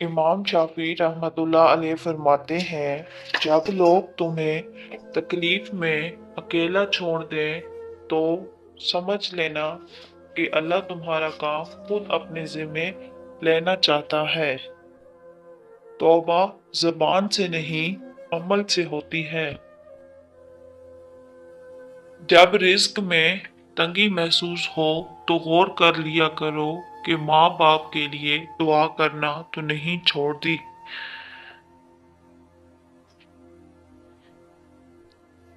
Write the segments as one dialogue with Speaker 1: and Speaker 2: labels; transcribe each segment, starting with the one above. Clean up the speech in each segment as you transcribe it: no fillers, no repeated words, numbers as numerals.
Speaker 1: इमाम शाफी रहमतुल्लाह अलैह फरमाते हैं, जब लोग तुम्हें तकलीफ में अकेला छोड़ दें तो समझ लेना कि अल्लाह तुम्हारा काम खुद अपने जिम्मे लेना चाहता है। तौबा जबान से नहीं, अमल से होती है। जब रिज्क में तंगी महसूस हो तो गौर कर लिया करो कि माँ बाप के लिए दुआ करना तो नहीं छोड़ दी।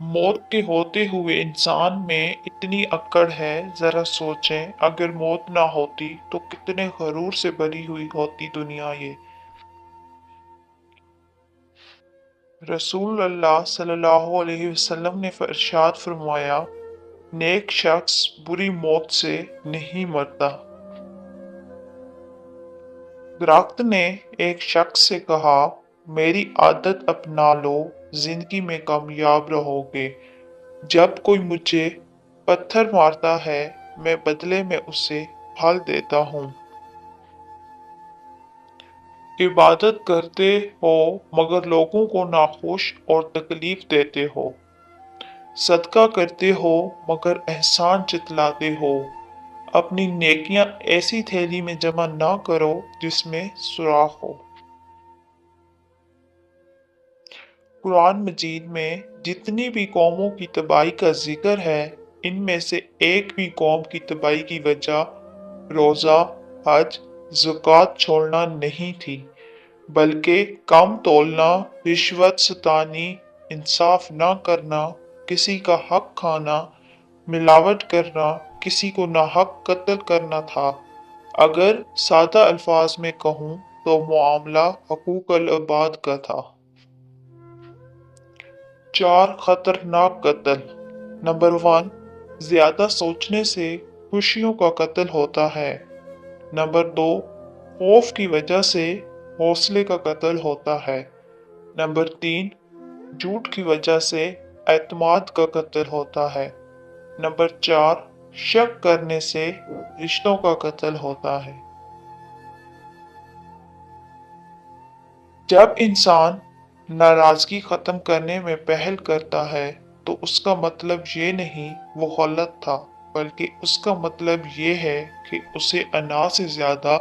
Speaker 1: मौत के होते हुए इंसान में इतनी अक्कड़ है, जरा सोचें अगर मौत ना होती तो कितने गरूर से भरी हुई होती दुनिया ये। रसूल अल्लाह सल्लल्लाहु अलैहि वसल्लम ने इरशाद फरमाया, नेक शख्स बुरी मौत से नहीं मरता। दरख्त ने एक शख्स से कहा, मेरी आदत अपना लो, जिंदगी में कामयाब रहोगे। जब कोई मुझे पत्थर मारता है, मैं बदले में उसे फल देता हूँ। इबादत करते हो मगर लोगों को नाखुश और तकलीफ देते हो। सदका करते हो मगर एहसान जतलाते हो। अपनी नेकियां ऐसी थैली में जमा ना करो जिसमें सुराख हो। कुरान मजीद में जितनी भी कौमों की तबाही का जिक्र है, इनमें से एक भी कौम की तबाही की वजह रोजा, हज, ज़कात छोड़ना नहीं थी, बल्कि कम तोलना, रिश्वत सतानी, इंसाफ न करना, किसी का हक खाना, मिलावट करना, किसी को नाहक कत्ल करना था। अगर सादा अल्फाज में कहूँ तो मुआमला हकूक अल इबाद का था। 4 खतरनाक कत्ल। नंबर 1, ज्यादा सोचने से खुशियों का कत्ल होता है। नंबर 2, खौफ की वजह से हौसले का कत्ल होता है। नंबर 3, झूठ की वजह से एतमाद का कत्ल होता है। नंबर 4, शक करने से रिश्तों का कत्ल होता है। जब इंसान नाराजगी खत्म करने में पहल करता है तो उसका मतलब ये नहीं वो गलत था, बल्कि उसका मतलब ये है कि उसे अना से ज्यादा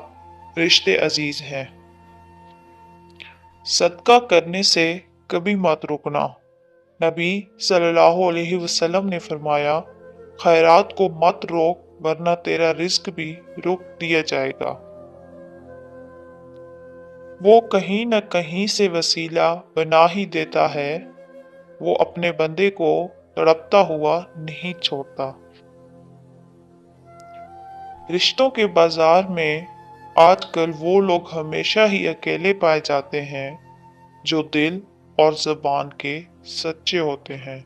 Speaker 1: रिश्ते अजीज हैं। सदका करने से कभी मत रुकना। नबी सल्लल्लाहु अलैहि वसल्लम ने फरमाया, खैरात को मत रोक वरना तेरा रिस्क भी रोक दिया जाएगा। वो कहीं न कहीं से वसीला बना ही देता है, वो अपने बंदे को तड़पता हुआ नहीं छोड़ता। रिश्तों के बाजार में आजकल वो लोग हमेशा ही अकेले पाए जाते हैं जो दिल और जबान के सच्चे होते हैं।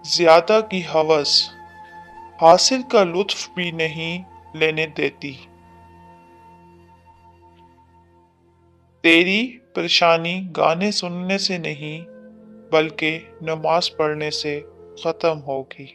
Speaker 1: ज्यादा की हवस हासिल का लुत्फ भी नहीं लेने देती। तेरी परेशानी गाने सुनने से नहीं, बल्कि नमाज पढ़ने से खत्म होगी।